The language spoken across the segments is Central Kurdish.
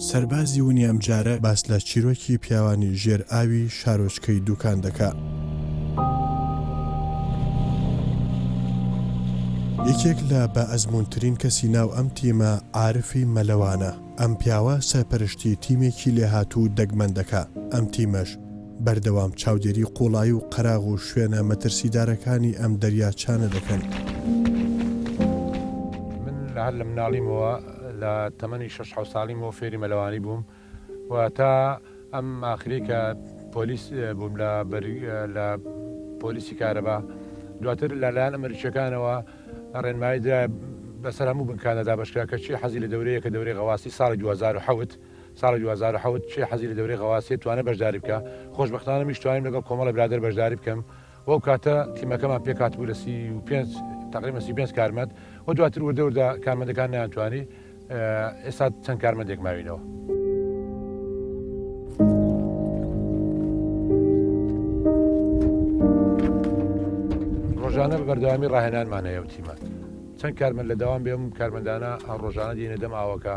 سەربازی ونی ئەم جارە باس لە چیرۆکی پیاوانی ژێر ئاوی شارۆچکەی دووکان دەکات. یەکێک لە بە ئەزموونترین کەسی ناو ئەم تیمە عارفی مەلەوانە. ئەم پیاوە سەرپەرشتی تیمێکی لێهاتوو دەگمەندەکە. ئەم تیمەش بەردەوام چاودێری قوڵایی و قەراغ و شوێنە مەترسیدارەکانی ئەم دەریاچانە دەکەن. من لە مناڵیمەوە لە تەمەنی 6 ساڵیمەوە فێری مەلەوانی بووم و تا ئەم ئاخری کە پۆلیس بووم لە پۆلیسی کارەبا دواتر لەلایەن ئەمریکیەکانەوە ڕێنمایی درا بەسەر هەموو بنکانەدا بەشکرا کە چی حەزی لە دەورەیە کە دەورەی غەواسی ساڵی 2007 چی حەزی لە دەورەی غەواسی توانە بەشداری بکە. خۆشبەختانە میش توانیم لەگەڵ کۆمەڵە برادر بەشداری بکەم. وەو کاتە تیمەکەمان پێکات بوو لە 35 کارمەند و دواتر وردە کارمەندەکان نەیانتوانی. ئێستا چەند کارمەندێک ماوینەوە. ڕۆژانە بەردەوامی ڕاهێنانمان هەیە و تیمە چەند کارمەند لە داوام بێم کارمەندانە ڕۆژانە دێنە دەم ئاوەکە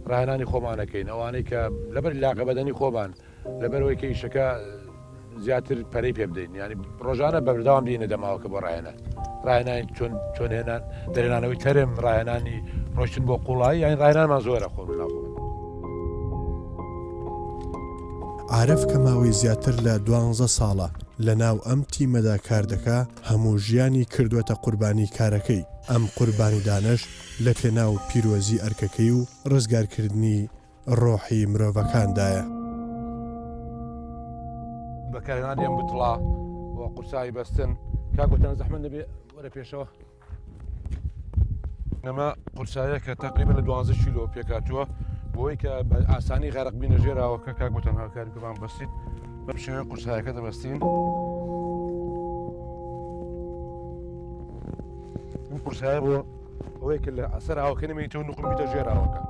ڕاهێنانی خۆمانەکەین ئەوانەی کە لەبەر لاقە بەدەنی خۆمان لەبەرەوەی کە ئیشەکە زیاتر پەرەی پێ بدەین ینی ڕۆژانە بەردەوام دێنە دەماوەکە بۆ ڕاهێنانی چۆن هێنان دەرێنانەوەی تەرم ڕاهێنانی ڕۆشتن بۆ قوڵایی یان ڕاهێنانمان زۆرە خۆ عارف کە ماوەی زیاتر لە 12 ساڵە لە ناو ئەم تیمەدا کار دەکا هەموو ژیانی کردوێتە قوربانی کارەکەی. ئەم قوربانیدانش لە پێناو پیرۆزی ئەرکەکەی و ڕزگارکردنی ڕۆحی مرۆڤەکاندایە. بەکارهێنانیان بتڵا بۆ قورسایی بەستن کاگوتان زەحمەت نەبێ وەرە پێشەوە. نەما قورسایە کە تقریبا لە 12 کیلۆ پێکاتووە بۆی کە بە ئاسانی غەرق بینە ژێراوەکە کاگوتان هاوکاری بمان بەستیت بەم شێوەیە قورسایەکە دەبەستین. ئەم قورسایە بۆ ئەوەی کە لە ئەسەر هاوکە نەمێتەوە نوقم بیتە ژێراوەکە.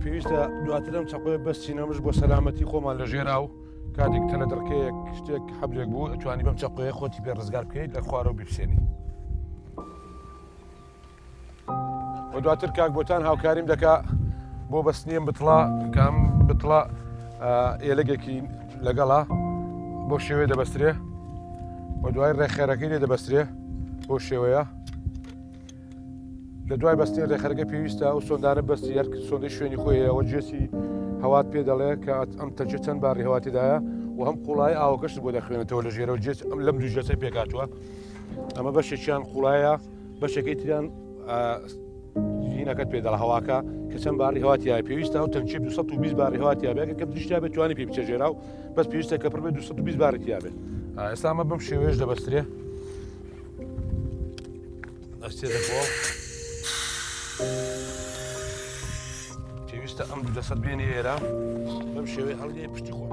پێویستە دواتر ئەم چەقۆیە بەستینەمەش بۆ سەلامەتی خۆمان لە ژێراو کاتێک تەلە دەڕکەیەک شتێک حەبلێک بوو ئەتوانی بەم چەقۆیە خۆتی پێ ڕزگار بکەیت لە خوارەوە بیپسێنی. و دواتر کاکبۆتان هاوکاریم دەکا بۆ بەستنیم بتڵا کام بتڵا ئێلەگێکی لەگەڵا بۆ شێوەیە دەبەسترێ و دوای ڕێخێرەکەی لێ دەبەسترێ بۆ شێوەیە. لە دوای بەستنی ڕێخەرەکە پێویستە ئەو سۆندانە بەستی هەر سۆندەی شوێنی خۆیەوە جێسی هەوات پێ دەڵێ کە ئەم تەجێ چەند باری هەواتیدایە و هەم قوڵای ئاوەکەش بۆ دەخوێنێتەوە لە ژێرەوە لەم دوو جێسە پێکاتوە. ئەمە بەشێکیان قوڵایە بەشەکەی تریان ژینەکەت پێدەڵ هەواکە کە چەند باری هەواتیایە پێویستە و تەنچێ 220 باری هەواتیا بێت کە دشتا بێت توانی پێ بچە ژێرا و بەس پێویستە کە پڕ بێت 220 بارێکیا بێت. ئێستا ئەمە بەم شێوەیەش دەبەسترێ ئەستێدەخۆ پێویستە ئەم دوو دەسەد بێنی ئێرە بەم شێوەیە هەڵگەی پشتی خۆت.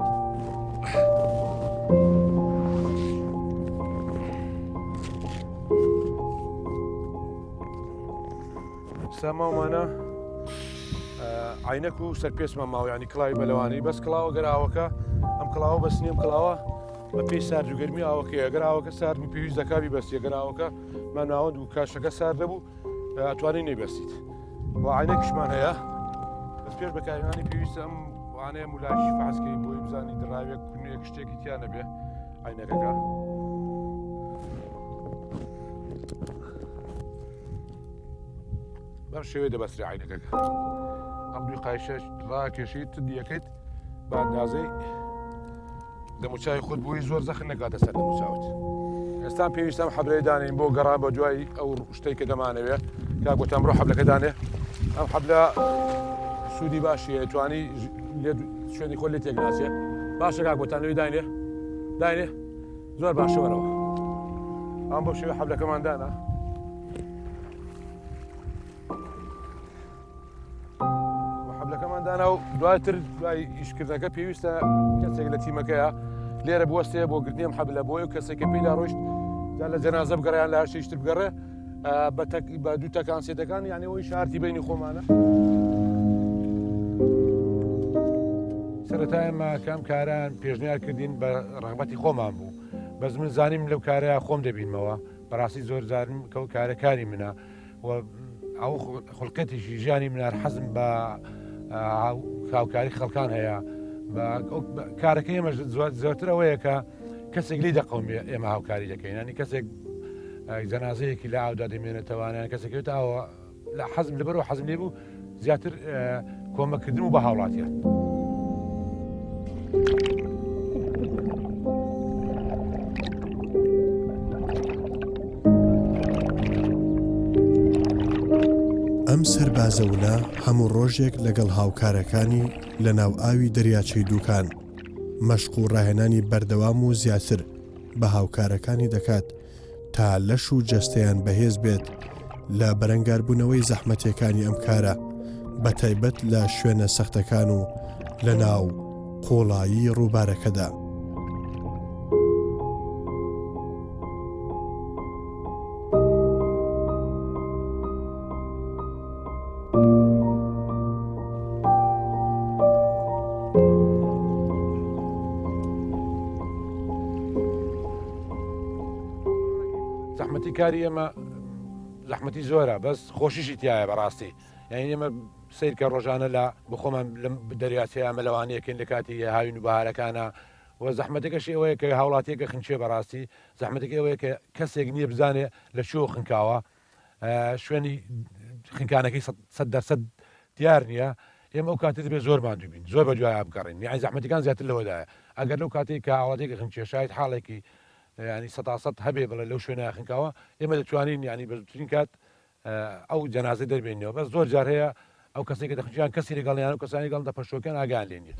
ساماومانە عینەک و سەرپێسمان ماوە ینی کڵاوی مەلەوانی بەس کڵاوە گەراوەکە ئەم کڵاوە بەستنی ئەم کڵاوە بە پێی ساردوگەرمی ئاوەکەی ئەگەر ئاوەکە ساردمی پێویست دەکاوی بەستی ئەگەراوەکە ماناوەند و کاشەکە ساردە بوو ئەتوانین نەیبەستیت. و عینەکیشمان هەیە بەس پێش بەکارهێنانی پێویستە ئەم وانەیە مولاشی فحسکەی بۆی بزانی دراوێک کونێک شتێکی تیان نەبێ عینەکەکە. بەم شێوەیە دەبەسترێ عینەکەکە. ئەم دوی قایشە ڕاکێشیت دیەکەیت با ئەندازەی دەموچاوی خۆت بووی زۆر زەخن نەکاتە سەر دەموچاوت. ئێستا پێویستە ئەم حەبلەی دانین بۆ گەڕان بە دوای ئەو شتەی کە دەمانەوێت کاگوتان بڕۆ حەبلەکە دانێ. ئەم حەبلە سوودی باشیە توانی شوێنی خۆت لێ تێکناسێ. باشە کاگوتان لێی داینێ زۆر باشە وەرەوە. ئەم بۆ شێوەیە حەبلەکەمان دانا. حەبلەکەماندانا و دواتر دوای ئیشکردنەکە پێویستە کەسێک لە تیمەکەیە لێرە بوەستێ بۆ گرتنی ئەم حەبلە بۆی و کەسێکە پێیدا ڕۆیشت لە جەنازە بگەڕیان لە هەر شتێکتر بگەڕێ بە دوو تەکان سێتەکان یعنی ئەوەی شارتی بینی خۆمانە. سەرەتایە کام کاران پێشنیار کردین بە ڕغبەتی خۆمان بوو بەس من زانیم لەو کارەیە خۆم دەبینمەوە بەڕاستی زۆر زانیم کە کارەکانی منە و ئەو خولکەتێکی ژیانی منار حەزم بە هاوکاری خەڵکان هەیە کارەکە ئێمە زۆرتر ئەوەیە کە کەسێک لی دەقەوم ئێمە هاوکاری دەکەین ینی کەسێک جەنازەیەکی لە ئاودا دەمێنێتەوانیان کەسێکوێت ئەوە لە حەزم لەبەرەوە حەزم لێ بوو زیاتر کۆمەکردن و بە هاوڵاتیان. ئەم سەربازەونە هەموو ڕۆژێک لەگەڵ هاوکارەکانی لە ناو ئاوی دەریاچەی دووکان مەشق و ڕاهێنانی بەردەوام و زیاتر بە هاوکارەکانی دەکات تا لەش و جەستەیان بەهێز بێت لە بەرەنگاربوونەوەی زەحمەتەکانی ئەم کارە بە تایبەت لە شوێنە سەختەکان و لە ناو قۆڵایی ڕووبارەکەدا. زەحمەتی کاری ئێمە زەحمەتی زۆرە بەس خۆشیشی تایە بەڕاستی یعنی ئێمە سیرکە ڕۆژانە لە بخۆمان لەم دەریاچەیە ئەمە لەوانەیەکەین لە کاتی هاوین و بەهارەکانە و زەحمەتەکەشی ئەوەیە کە هاوڵاتیەکە خنچێ بەڕاستی زەحمەتێک ئەوەیە کە کەسێک نییە بزانێ لە شۆ خنکاوە شوێنی خنکانەکەی 100% دیار نییە ئێمە ئەو کاتێت بێ زۆرمان دوبین زۆر بە دوایە بگەڕین یعنی زەحمەتەکان زیاتر لەوەدایە ئەگەر لەو کاتێک کە هاوڵاتێکە خنچێ شاید حاڵێکی ینی 100% هەبێ بڵێ لەو شوێنە خنکاوە ئێمە دەتوانین ینی بەزوترین کات ئەو جەنازە دەربێنەوە بەس زۆر جار هەیە ئەو کەسێک دەخنجیان کەسی لەگەڵیان و کەسانی گەڵ دەپەشۆکەن ئاگان لێنێت.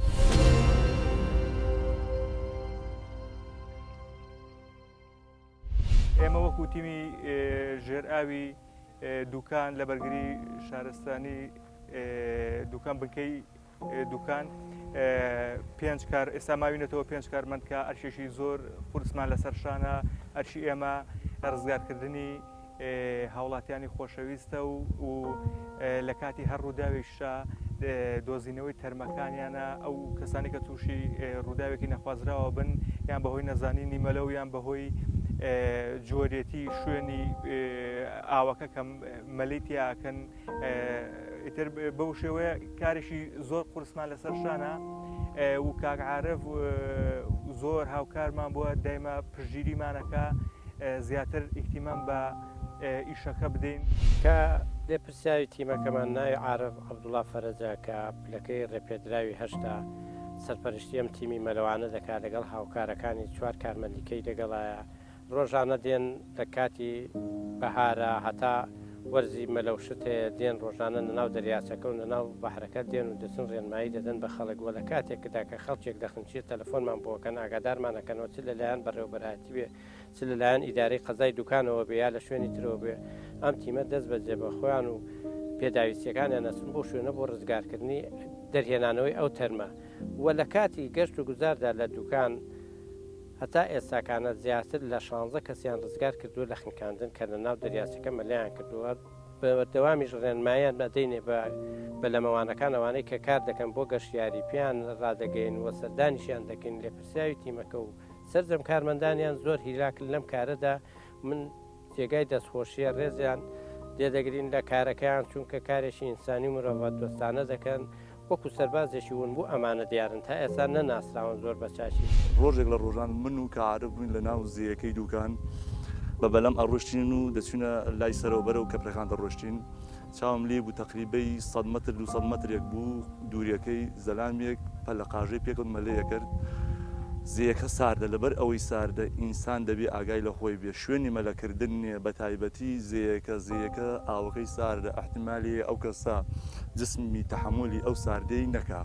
ئێمە وەکو تیمی ژێرئاوی دووکان لە بەرگری شارستانی دووکان بنکەی دووکان 5 کار ئێستا ماوینێتەوە 5 کارمەندکە ئەرشێکی زۆر قورسمان لەسەر شانە ئەرشی ئێمە ڕزگارکردنی هاوڵاتیانی خۆشەویستە و لە کاتی هەر ڕووداوێکشە دۆزینەوەی تەرمەکانیانە ئەو کەسانی کە تووشی ڕووداوێکی نەخوازراوە بن یان بەهۆی نەزانینی مەلە و یان بەهۆی جۆرێتی شوێنی ئاوەکە کەم مەلیتیاکەن ئیتر بەو شێوەیە کارێکی زۆر قورسمان لەسەر شانە و کاکعاعرف زۆر هاوکارمان بووە دایما پشگیریمانەکە زیاتر ئیحتیمام بە ئیشەکە بدەین کە لێپرسیاوی تیمەکەمان ناوی عارف عەبدوڵڵا فەرەجە کە پلەکەی ڕێپێدراوی هەشتا سەرپەرشتی ئەم تیمی مەلەوانە دەکات لەگەڵ هاوکارەکانی 4 کارمەندیکەی لەگەڵایە ڕۆژانە دێن لە کاتی بەهارە هەتا وەرزی مەلەوشت هەیە دێن ڕۆژانە لەناو دەریاچەکە و لەناو بەحرەکە دێن و دەچن ڕێنمایی دەدەن بە خەڵک وە لە کاتێکدا کە خەڵکێک دەخنچێت تەلەفۆنمان بۆکەن ئاگادارمانەکەنەوە چ لەلایەن بەڕێوەبەرهاتی بێ چ لەلایەن ئیدارەی قەزای دوکانەوە بێ یا لە شوێنی ترەوە بێ ئەم تیمە دەست بەجێ بە خۆیان و پێداویستیەکانیان نەچون بۆ شوێنە بۆ ڕزگارکردنی دەرهێنانەوەی ئەو تەرمە وە لە کاتی گەشت و گوزاردا لە دوکان هەتا ئێستاکانە زیاتر لە 16 کەسیان ڕزگار کردووە لە خنکاندن کە لە ناو دەریاچەکە مەلایان کردووە بەردەوامیش ڕێنمایان نەدەینێ بە لەمەوانەکان ئەوانەی کە کار دەکەن بۆ گەشتیاری پیان ڕادەگەین وە سەردانیشیان دەکەین لێپرسیاوی تیمەکە و سەرجەم کارمەندانیان زۆر هیلاکن لەم کارەدا من جێگای دەستخۆشیە ڕێزیان لێدەگرین لە کارەکەیان چونکە کارێکی ئینسانی مرۆڤەت دۆستانە دەکەن وەکو سەربازێکی ون بوو ئەمانە دیارن تا ئێستا نەناسراون زۆر بەچاشی ڕۆژێک لە ڕۆژان من و کەعارف بووین لە ناو زیەکەی دووکان بە بەلەم ئەڕۆشتین و دەچونە لای سەرەوبەرە و کەپرەکان دەڕۆشتین چاوم لێ بوو تەقریبەی 100 مەتر 200 مەترێک بوو دووریەکەی زەلامێک پە لە قاژەی پێکەوت مەلەیە کرد زیەکە ساردە لەبەر ئەوەی ساردە ئینسان دەبێ ئاگای لە خۆی بێ شوێنی مەلەکردن نییە بە تایبەتی زیەکە ئاوەکەی ساردە ئەحتیمالی ئەو کەسا جسمی تەحملی ئەو ساردەی نەکا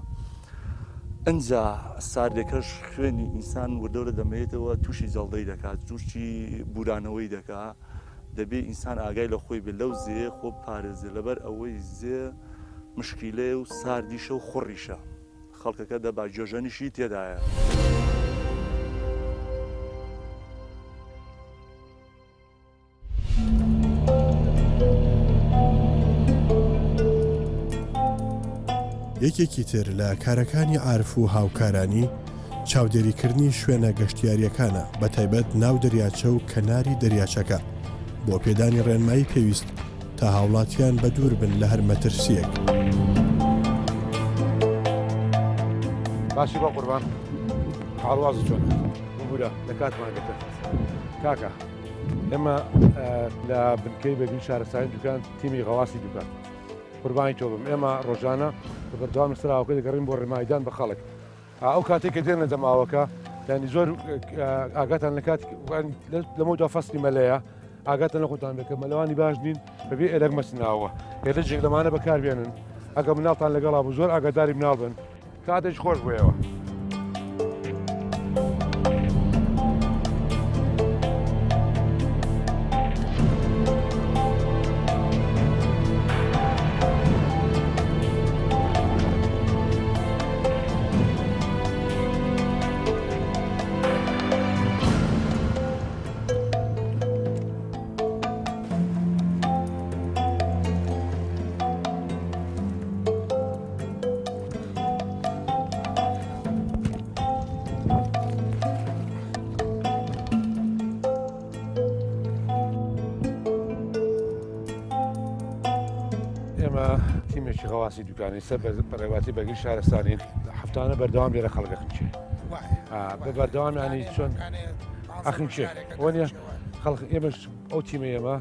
ئەنجا ساردەکەش خوێنی ئینسان وردەورە دەمەوێتەوە تووشی جەڵدەی دەکات تووشی بورانەوەی دەکا دەبێ ئینسان ئاگای لە خۆی بێ لەو زێ خۆ پارێزێ لەبەر ئەوەی زێ مشکیلێ و ساردیشە و خوڕیشە خەڵکەکە دەبا جێژەنیشی تێدایە. یەکێکی تر لە کارەکانی عارف و هاوکارانی چاودێریکردنی شوێنە گەشتیاریەکانە بە تایبەت ناو دەریاچە و کەناری دەریاچەکە بۆ پێدانی ڕێنمایی پێویست تا هاوڵاتیان بە دوور بن لە هەر مەترسیەک. باشی بۆ قوربان هاڵواز چۆن بورە لە کاتمان گەتە کاکە ئێمە لە بنکەی بەبین شارەسایی دوکان تیمی غەواسی دوکان قوربانی تۆ بم ئێمە ڕۆژانە بە بەردەوام سراوەکە دەگەڕین بۆ ڕێمایدان بە خەڵک ئەو کاتێک کە دێنە دەماوەکە یانی زۆر ئاگاتان لە کات لەمەدا فەسلی مەلەیە ئاگاتان لە خۆتان بکە مەلەوانی باش نین بەبێ ئێلەک مەسناوە هێرە جێک لەمانە بەکاربێنن ئەگە مناڵتان لەگەڵا بوو زۆر ئاگاداری مناڵ بن کاتێک خۆش بوویەوە. ئێمە تیمێکی غەواسی دوکانی سەر بەڕێواتی بەگری شارستانین هەفتانە بەردەوام لێرە خەڵگە خنچێ بە بەردەوامیانی چۆن ئەخنچێ وەنیە ئێمەش ئەو تیمە ئێمە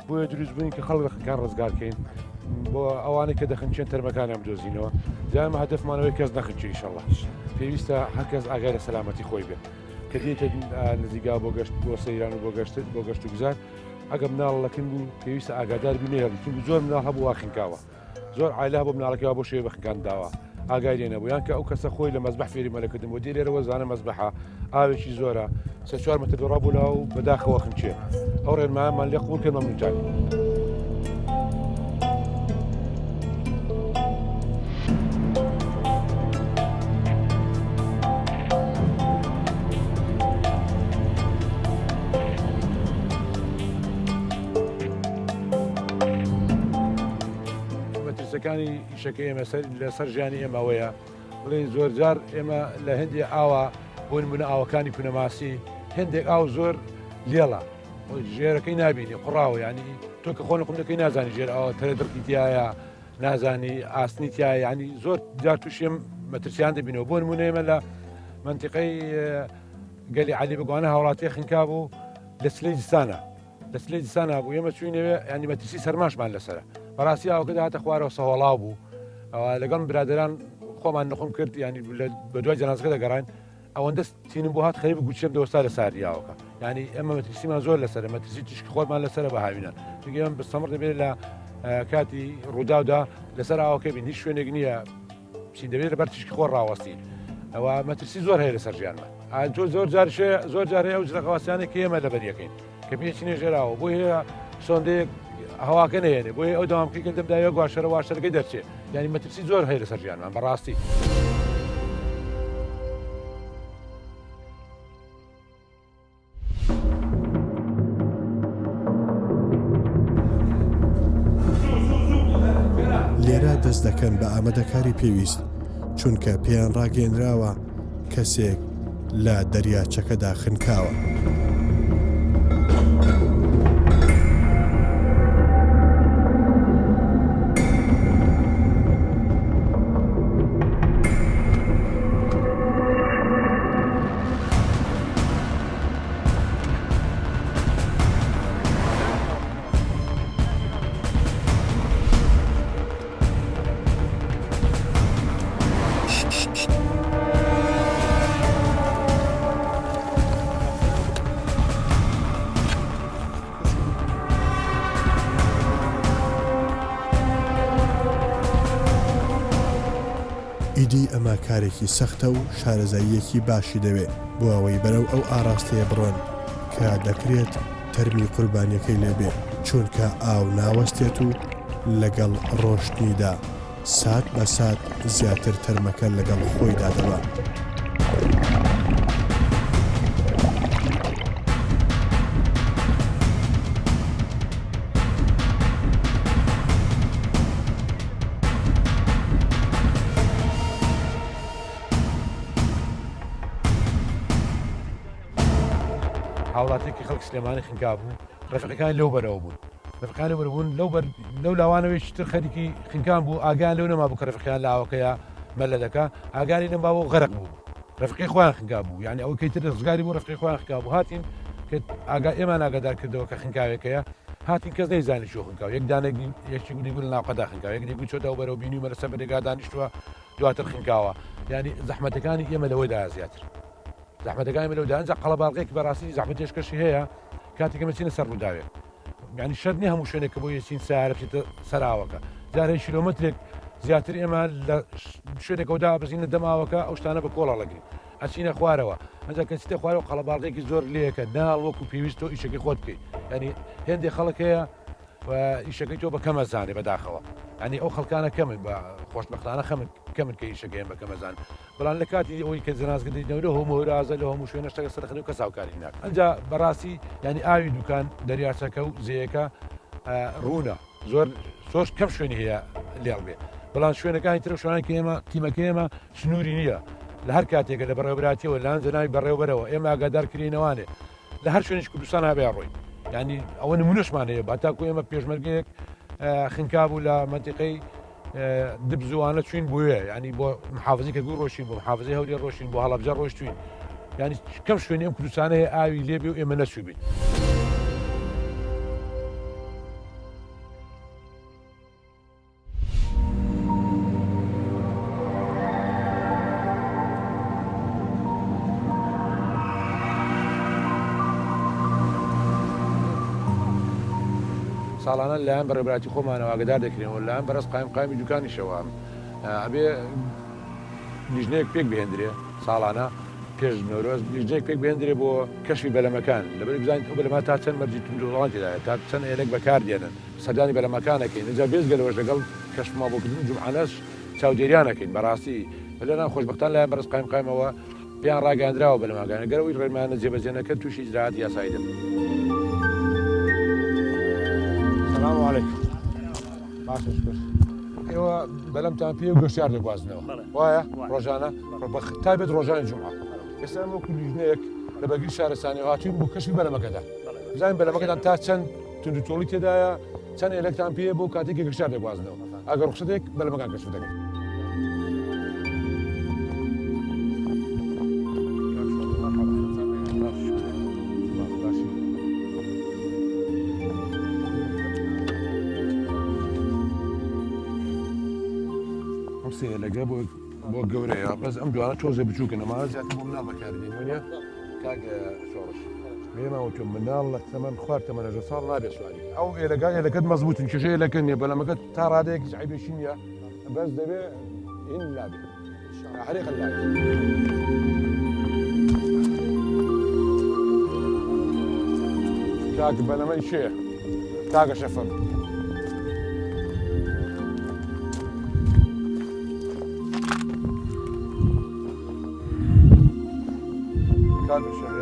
بۆیە دروست بووین کە خەڵک خەکان ڕزگارکەین بۆ ئەوانەی کە دەخنچێن تەرمەکانیان بدۆزینەوە دائما هەدەفمانەوەی کەس نەخنچێ ئینشەڵڵا پێویستە هەر کەس ئاگای لە سەلامەتی خۆی بێت کە دیتە نزیگا بۆ گەشت بۆ سەیران و بۆ گەشت و گوزار ئەگە مناڵەکەن بوو پێویستە ئاگادار بینێ چون زۆر مناڵ هەبوو واخینکاوە زۆر عایلا بۆ مناڵەکەەوە بۆ شێوە بەخنکان داوە ئاگای لێ نەبوو یان کە ئەو کەسە خۆی لە مەزبەح فێری مەلەکردن بۆ دیێرەوە زانە مەزبەحە ئاوێکی زۆرە 4 متر ڕابوولا و بەداخەوە خنچێ ئەو ڕێنمایانمان لێ قوڵ کردمە منجانی. مەترسەکانی ئیشەکە ئێمە لەسەر ژیانی ئێمەوەیە بڵێن زۆر جار ئێمە لە هەندێک ئاوە بۆن بوونە ئاوەکانی پونەماسی هەندێک ئاو زۆر لێڵە ژێرەکەی نبینی قڕاوە ینی تۆ کە خۆن قمەکەی نازانی ژێر ئەوە تەرە دڕکیتیایە نازانی ئاسنیتیایە ینی زۆر جار تووشێم مەترسیان دەبینەوە بۆ نمونە ئێمە لە منتیقەی گەلی عەلی بەگوانە هاوڵاتی خنکا بوو لە سلەی جستانە لە سلەی جستانە بوو ئێمە چوینەوە ینی مەترسی سەرماشمان لەسەرە بەڕاستی ئەوکە هاتە خوارەوە سەهۆڵاو بوو لەگەڵ برادران خۆمان نەخۆم کرد ینی بە دوای جەنازەکە دەگەڕین ئەوەندە تینم بۆ هات خەریب گوچێم دەوەستا لە ساریاوەکە ینی ئەمە مەترسیمان زۆر لەسەر مەترسی تیشک خۆمان لەسەرە بە هاوینان چونکە ئێمە بەستەمڕ دەبێت لە کاتی ڕووداودا لەسەر ئاوەکە بین هیچ شوێنێک نییە چین دەبێت لەبەر تیشکی خۆ ڕاوەستین ئەوە مەترسی زۆر هەیە لەسەر ژیانمان زۆر جارێ ئەو جلەقەواسیانێک ئێمە لەبەریەکەین کە پێچینێ ژێراوە بۆ هەیە سۆندەیەک هەواکە نهێنێ بۆیە ئەو داوامکەی دەمداوە گواشەرە واشەرەکەی دەرچێت ینی مەترسی زۆر هەیە لەسەر ژیانمان بەڕاستی. لێرە دەست دەکەن بە ئامادەکاری پێویست چونکە پێیان ڕاگەێنراوە کەسێک لە دەریاچەکەدا خنکاوە. ئیدی ئەمە کارێکی سەختە و شارەزاییەکی باشی دەوێت بۆ ئەوەی بەرەو ئەو ئاراستەیە بڕۆن کە دەکرێت تەرمی قوربانیەکەی لێبێ چونکە ئاو ناوەستێت و لەگەڵ ڕۆشتنیدا سات بە سات زیاتر تەرمەکە لەگەڵ خۆیدا دەبە. هاوڵاتێکی خەڵک سلێمانی خنکا بوو ڕێفەکەەکانی لەو بەرەوە بوون ڕفقانی وەربوون لەو لاوانەوەی تر خەریکی خنکان بوو ئاگیان لەو نەما بوو کە ڕفقیان لاوەکەیە مەلە دەکا ئاگانی نەما بۆ غەرق بوو ڕفقی خۆیان خنکا بوو یعنی ئەوە کەیتر ڕزگاری بوو ڕفقی خۆیان خنکا بوو هاتین کە ئێمە ئاگادار کردەوە کە خنکاوێکەیە هاتین کەس نەیزانی شۆ خنکاو یەک دانێک یەکی گوتی بوو لە ناوقەدا خنکاو یەک دیگوی چۆتەوە بەرەو بینی و مەلەسەر بەدەگا دانیشتووە دواتر خنکاوە ینی زەحمەتەکانی ئێمە لەوەیدا زیاتر زەحمەتەکانی ئێمە لەوەدا ئەنجا قەڵەباڵغێکی بەڕاستی زەحمەت پێشکەشی هەیە کاتێکمە چینە سەر ڕووداوێت ینی شەر نیە هەموو شوێنێک کە بۆ یەچین سیارە بچێتە سەراوەکە جارێ کیلۆمەترێک زیاتر ئێمە لە شوێنێکەوەدا بزینە دەماوەکە ئەو شتانە بە کۆڵە لەگرین ئەچینە خوارەوە ئەنجا کە چیتە خوارەوە قەڵەباڵغێکی زۆر لێەکە ناڵ وەکو پێویستەوە ئیشەکەی خۆت بکەیت ینی هێندێک خەڵک هەیە ئیشەکەی تۆ بە کەمەزانێ بەداخەوە ئەنی ئەو خەڵکانە کەمن بە خۆشبەختانە کەمن کە ئیشەکەیان بە کەمەزان بەڵام لە کاتی ئەوەی کە جنازگەدەینەوە هۆمۆرازە لە هەموو شوێنە شتەکە سەرخنی و کە ساوکاری ناکە ئەنجا بەڕاستی ینی ئاوی دوکان دەریاچەکە و زەیەکە ڕوونە زۆر کەم شوێنی هەیە لێڵ بێ بەڵام شوێنەکانی ترە شوێنانی کە ئێمە تیمەکە ئێمە سنووری نییە لە هەر کاتێکە لە بەڕێوەبراتیەوە لە زەناوی بەڕێوەبەرەوە ئێمە ئاگادارکرینەوانێ لە هەر شوێنش کوردستان هەبێ ڕۆی ینی ئەوە نمونەشمان هەیە باتاکو ئێمە پێشمەرگەیەک خنکا بوو لە منتیقەی دبزوانە چوین بۆیە ینی بۆ محافزی کە گوو ڕۆشین بۆ محافزی هەولێر ڕۆشین بۆ هەڵەبجە ڕۆشتوین ینی کەم شوێنی ئەم کوردستانە هەیە ئاوی لێبێ و ئێمە نەچوو بین ساڵانە لایەن بەڕێبراتی خۆمانەوە ئاگدار دەکرێنەوە لایەن بەرەس قایمی دوکانیشەوە ئەبێ لیژنەیەک پێک بهێندرێ ساڵانە پێش نۆرۆز لیژنەیەک پێک بهێندرێ بۆ کەشفی بەلەمەکان لەبەر بزانیت ئەو بەلەما تا چەند مەرجی توندوڵان تێدایە تا چەند ئێلێک بەکاردێنن سەردانی بەلەمەکانەکەین اینجا بێزگەلەوەش لەگەڵ کەشفما بۆکردن جوعانەش چاودێریانەکەین بەڕاستی لەناو خۆشبەختان لایەن بەرەس قایمەوە پێیان ڕاگەاندراوە بەلەمەکانە گەرەوەی ڕێمانە جێبەجێنەکە تووشی ئیجراعات یاسایی دەبن. السلام عليكم. باشە شکر. ئێوە بەلەمتان پێ و گەشتیار دەگوازنەوە وایە ڕۆژانە تایبێت ڕۆژانی جومعە ئێستا وەکو لیژنەیەک لە بەرگری شارستانیەوە هاتوین بۆ کەشفی بەلەمەکەدا بزانین بەلەمەکەتان تا چەند توندوتۆڵی تێدایە چەند ئێلەکتان پێ بۆ کاتێکی گەشتیار دەگوازنەوە ئەگەر ڕوخسەتێک بەلەمەکان کەشف دەکەین. لەگە بۆ گەورەیە بەس ئەم دوانە تۆزە بچووکە نەماە زیاتر بۆ مناڵ بەکاردێنێنە کاگە شۆڕش مێماوە تۆ مناڵ لە تەمەەن خوارد تەمەەژە ساڵ نابێ سواری ئەو ئێلەکان ێلەکەت مەزبوتن کێشەیە لەکە نیە بەلەمەکەت تا ڕادەیەکی عیبێشی نیە بەس دەبێ هین لابێ حريق اللابێ کاک بەلەمەی شێ کاگە شەفەر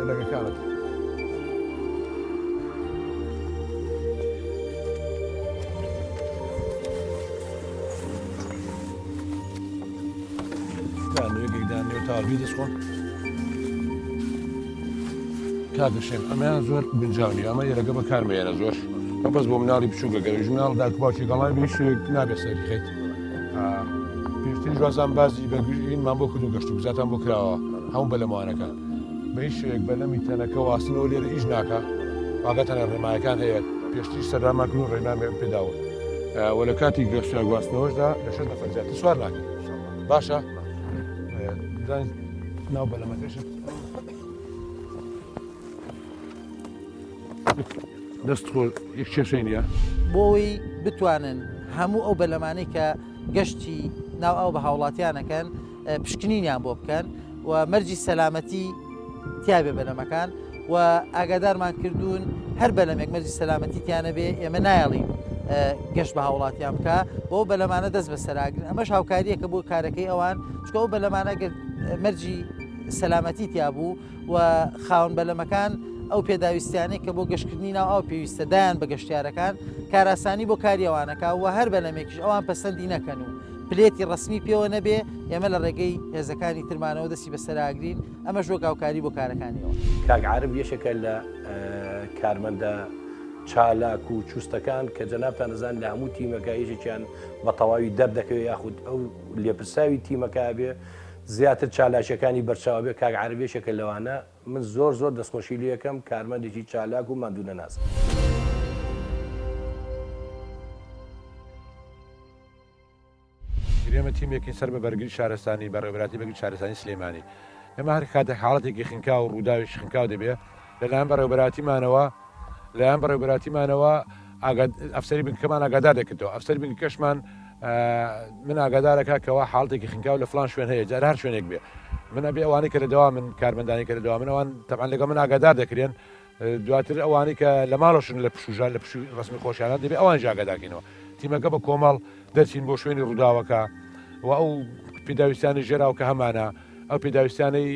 لەگە کارت دانێ و تاڵبی دەستخۆن کاتشێن ئەمەیان زۆر بنجاونی ئەمە یەرەگە بە کارمەیەنە زۆر بەس بۆ مناڵی بچووکە گەرەژ مناڵ داکباوکی گەڵای بێشێک نابێت سەری خەیت پێشتری جوازان بازی بەگوژینمان بۆ کرد و گەشت و بزاتان بۆ کراوە هەموو بەلەمانەکان بەیشێک بەلەمی تەنەکە واستنەوە لێرە ئیش ناکە واگەتەنە ڕێمایەکان هەیە پێشتری سەرداماکن و ڕێنامێ پێداوە وە لە کاتی گەشتە گواستنەوەشدا لە 6 نەفەر زیاتر سوار ناکەن باشە ناو بەلەمەکەش دەست خۆ یەک کێشەی نیە بۆی بتوانن هەموو ئەو بەلەمانەی کە گەشتی ناو ئەو بە هاوڵاتیانەکەن پشکنینیان بۆ بکەن و مەرجی سەلامەتی تیابێ بەلەمەکان و ئاگادارمان کردوون هەر بەلەمێک مەرجی سەلامەتیتیانە بێ ئێمە نایەڵین گەشت بە هاوڵاتیان بکە بۆ بەلەمانە دەست بە سەراگرن ئەمەش هاوکاریەکە بۆ کارەکەی ئەوان چکە ئەو بەلەمانە مەرجی سەلامەتی تیابوو و خاوەن بەلەمەکان ئەو پێداویستیانەی کە بۆ گەشتکردنی ناو ئەو پێویستە دایان بە گەشتیارەکان کاراسانی بۆ کاریەوانەکە و هەر بەلەمێکیش ئەوان پەسەندی نەکەن و پلێتی ڕسمی پێوە نەبێ ئێمە لە ڕێگەی هێزەکانی ترمانەوە دەستی بەسەراگرین ئەمەش وەک هاوکاری بۆ کارەکانیەوە. کاک عارب یەشێکە لە کارمەندە چالاک و چوستەکان کە جەنابتان نەزان لە هەموو تیمەکە یەکێکیان بە تەواوی دەردەکەوێت یاخود ئەو لێپرساوی تیمەکە بێ زیاتر چالاشەکانی بەرچاو بێ کاک عەربێشێکە لەوانە من زۆر دەستخۆشی لێ یەکەم کارمەندێکی چالاک و ماندوو نەناس. ئێمە تیمێکی سەر بە بەرگری شارستانی بەڕێوەبەراتی بەرگری شارستانی سلێمانی ئێمە هەر کاتێک حاڵەتێکی خنکا و ڕووداوی خنکاو دەبێ لەلایەن بەڕێوەبەراتیمانەوە لەیان بەڕێوەبەراتیمانەوە ئەفسەری بنکەمان ئاگادار دەکردەوە ئەفسەری بنکەشمان من ئاگادارەکە کەەوە حاڵەتێکی خنکاو لە فلان شوێن هەیە جار هەر شوێنێک بێ من ئەبێ ئەوانەی کە لەدەوا من کارمەندانی کە لەدەوا منەوان تەبعاً لەگەڵ من ئاگادار دەکرێن دواتر ئەوانەی کە لە ماڵەشن لە پشوژان لە پشوی ڕسمی خۆشیانە دەبێت ئەوان ئاگادارکەینەوە تیمەکە بە کۆمەڵ دەچین بۆ شوێنی ڕووداوەکە و ئەو پێداویستانی ژێراو کە هەمانە ئەو پێداویستانەی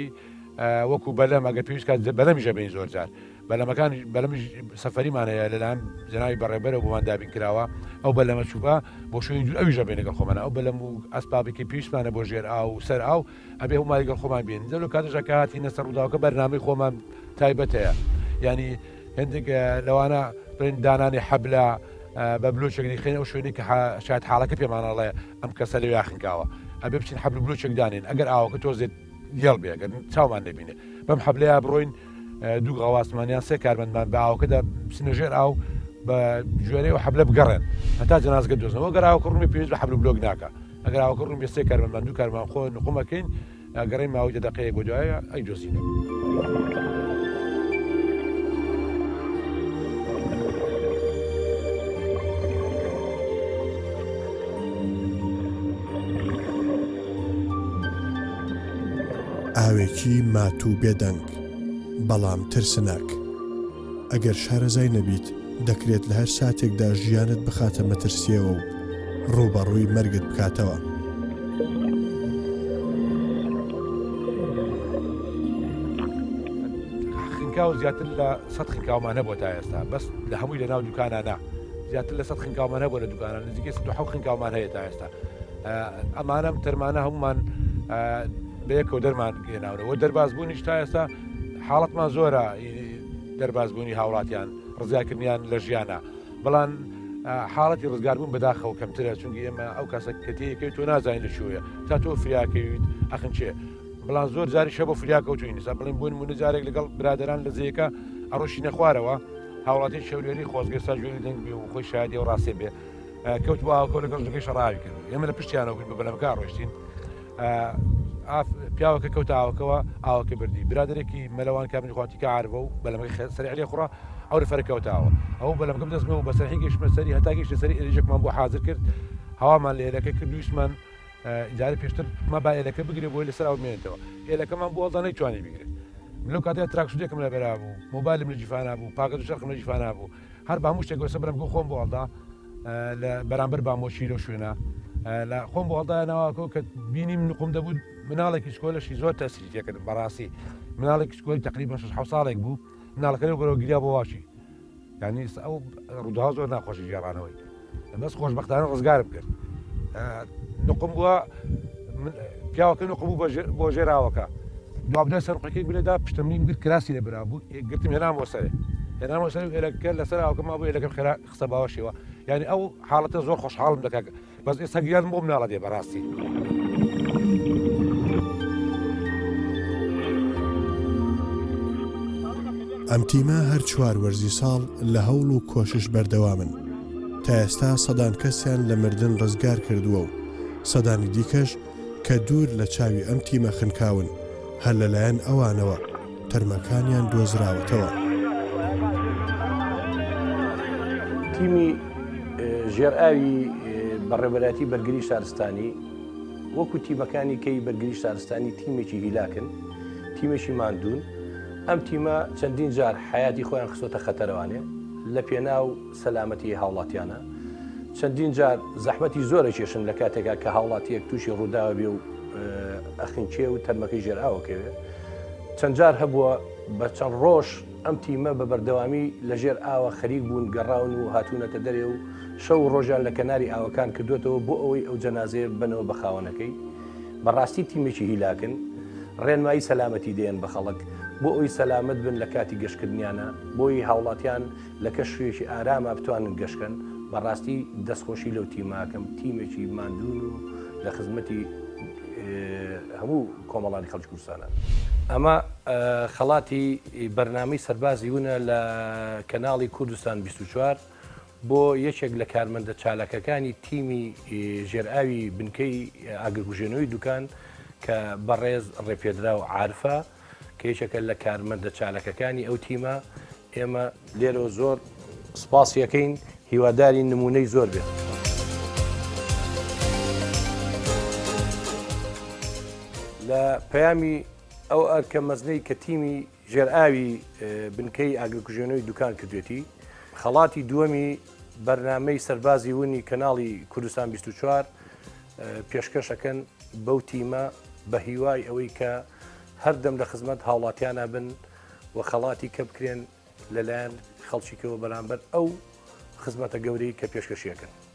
وەکو بەلەم ئەگەر پێویست کات بەلەمیژە بین زۆر جار بەلەمەکان بەلەمی سەفەریمان هەیە لەلایەن جناوی بەڕێبەرە بۆمان دابین کراوە ئەو بەلەمە چوبە بۆ شوێنی جور ئەویژە بینەگەڵ خۆمانە ئەو بەلەم و ئەسپابێکی پێویستمانە بۆ ژێر ئاو و سەر ئاو ئەبێ هەمومای لەگەڵ خۆمان بین دەلو کاتژە کە هاتینە سەر ڕووداوەکە بەرنامەی خۆمان تایبەت هەیە ینی هەندێک لەوانە بڵێن دانانی حەبلە بە بلوچێک خێنە ئەو شوێنی کە شاید حاڵەکە پێمانەڵێ ئەم کەسە لەوێ خنکاوە ئەبێ بچین حەبل بلوچێک دانین ئەگەر ئاوەکە تۆزێت یەڵ بێ ئەگەر چاومان دەبینێ بەم حەبلەیە بڕۆین دوو غاواسمانیان سێ کارمەندمان بە ئاوەکەدا بچنە ژێر ئاو بە ژێرەی و حەبلە بگەڕێن هەتا جەنازگە دۆزنەوە گەر ئاوەکە ڕوومی پێویست بە حەبل بلۆک ناکە ئەگەر ئاوەکە ڕووم بێ سێ کارمەندمان دوو کارمان خۆ نقومەکەین گەڕێی ماوەی دەقەیەک بۆ دوایە ئەی دۆزینەوە. ئاوێکی ماتوو بێدەنگ بەڵام ترسناک ئەگەر شارەزای نەبیت دەکرێت لە هەر ساتێکدا ژیانت بخاتە مەترسیەوە و ڕووبەڕووی مەرگت بکاتەوە. خنکاو زیاتر لە 100 خنکاومانە بۆ تا ئێستا بەس لە هەمووی لە ناو دوکانانە زیاتر لە 100 خنکاومانە بۆ لە دوکانان نزیکەی 100 خنکاومان هەیە تا ئێستا ئەمانەم تەرمانە هەمومان بەیەکەوە دەرمان گێناونەوە دەربازبوونیش تا ئێستا حاڵەتمان زۆرە دەربازبوونی هاوڵاتیان ڕزگارکردنیان لە ژیانە بەڵام حاڵەتی ڕزگاربوون بەداخەوە کەمترە چونکی ئێمە ئەو کەسە کەتەیەکەوێت تۆ نازانین لەکوێیە تا تۆ فریاکەویت ئەخن چێ بەڵام زۆر جاری شە بۆ فریاکەوتوین نیسا بڵین بوون من جارێک لەگەڵ برادران لە زەیەکە ئەڕۆشی نەخوارەوە هاوڵاتی شەولێری خۆزگەستا جوێری دەنگ بێ و خۆی شادی و ڕاستێ بێ کەوت باوەکە لەگەڵ ژەکەی شەڕاوی کرد ئێمە لە پشتیانەوە بووین بە بەلەمەکە ڕۆشتین پیاوەکە کەوت ئاوەکەوە ئاوەکە بردی برادێکی مەلەوان کابنی خواتی کە عاربە و بەلەمەکە سەری علی خوڕا ئەو فەرکەوتاوە ئەو بەلەمەکەم دەستمەوە بە سەرهنگێشمە سەری هەتاگەیشتە سەری ئێرێژێکمان بۆ حاضر کرد هەوامان لە ئێلەکە کرد دویشمان جارە پێشتر مە با ئێلەکە بگرێ بۆی لەسەر ئەو مێنێتەوە ئێلەکەمان بۆ هەڵدا نەیتوانی بگرێت لەو کاتێک تراکسودێکم لە بەرا بوو مۆبایلم لە جیفانا بوو پاکەت و شەرقم لە جیفانا بوو هەر با هەموو شتێک وەسە بەرەم گۆ خۆم بۆ هەڵدا لە بەرامبەر بامۆشی لەو شوێنە لە خۆم بۆ هەڵدایەوە کە بینیم نقم دەبوو مناڵێکی سکۆلەشی زۆر تەسری تێکرد بەڕاستی مناڵێکی سکۆلی تقریبا 6 ساڵێک بوو مناڵەکە گەرەوە گریا بۆ واشی یعنی ئەو ڕوودا زۆر ناخۆشی گێڕانەوەی بەس خۆشبەختانە ڕزگارم کرد نقم بووە پیاوەکە نقم بوو بۆ ژێراوەکە دوابدە سەرقەکەی بلێدا پشتمنیم گرت کراسی لە برا بوو گرتم هێنام بۆ سەرێ هێنام بۆ سەر ئێلەکە لەسەر ئاوکەما بوو ئێلەکەم خستە باوەشیەوە یعنی ئەو حاڵەتە زۆر خۆشحاڵم دەکات بەس ئێستا گیانم بۆ مناڵە دێ بەڕاستی ئەم تیمە هەر چوار وەرزی ساڵ لە هەوڵ و کۆشش بەردەوامن تا ئێستا سەدان کەسیان لە مردن ڕزگار کردووە و سەدانی دیکەش کە دوور لە چاوی ئەم تیمە خنکاون هەر لەلایەن ئەوانەوە تەرمەکانیان دۆزراوەتەوە. تیمی ژێرئاوی بەڕێوەبەراتی بەرگری شارستانی وەکو تیمەکانی کەی بەرگری شارستانی تیمێکی هیلاکن تیمێکی ماندوون ئەم تیمە چەندین جار حیاتی خۆیان خستۆتە خەتەرەوانێ لە پێناو سەلامەتی هاوڵاتیانە چەندین جار زەحمەتی زۆرە کێشن لە کاتێکا کە هاوڵاتیەک تووشی ڕووداوە بێ و ئەخینچێ و تەرمەکەی ژێرئاوەکەوێ چەند جار هەبووە بە چەند ڕۆژ ئەم تیمە بە بەردەوامی لە ژێر ئاوە خەریک بوون گەڕاون و هاتوونەتە دەرێ و شەو ڕۆژان لە کەناری ئاوەکان کردوێتەوە بۆ ئەوەی ئەو جەنازەیە بنەوە بە خاوەنەکەی بەڕاستی تیمێکی هیلاکن ڕێنمایی سەلامەتی دێن بە خەڵک بۆ ئەوی سەلامت بن لە کاتی گەشتکردنیانە بۆی هاوڵاتیان لە کەشێکی ئارامە بتوانن گەشتکەن بەڕاستی دەستخۆشی لەو تیماکەم تیمێکی ماندوون و لە خزمەتی هەموو کۆمەڵانی خەڵکی کوردستانە. ئەمە خەڵاتی بەرنامەی سەربازی وونە لە کەناڵی کوردستان 24 بۆ یەکێک لە کارمەندە چالاکەکانی تیمی ژێرئاوی بنکەی ئاگرکوژێنەوەی دوکان کە بەڕێز ڕێپێدرا و عارفە کە یەکێکە لە کارمەندە چالاکەکانی ئەو تیمە ئێمە لێرەوە زۆر سپاسیەکەین هیواداری نمونەی زۆر بێت. لە پەیامی ئەو ئەرکە مەزنەی کە تیمی ژێرئاوی بنکەی ئاگرکوژێنەوەی دوکان کردوێتی خەڵاتی دووەمی بەرنامەی سەربازی وونی کەناڵی کوردستان 24 پێشکەشەکەن بەو تیمە بە هیوای ئەوەی کە هەردەم لە خزمەت هاوڵاتیانە بن و خەڵاتی کە بکرێن لەلایەن خەڵکیەوە بەرامبەر ئەو خزمەتە گەورەی کە پێشکەشیەکەن.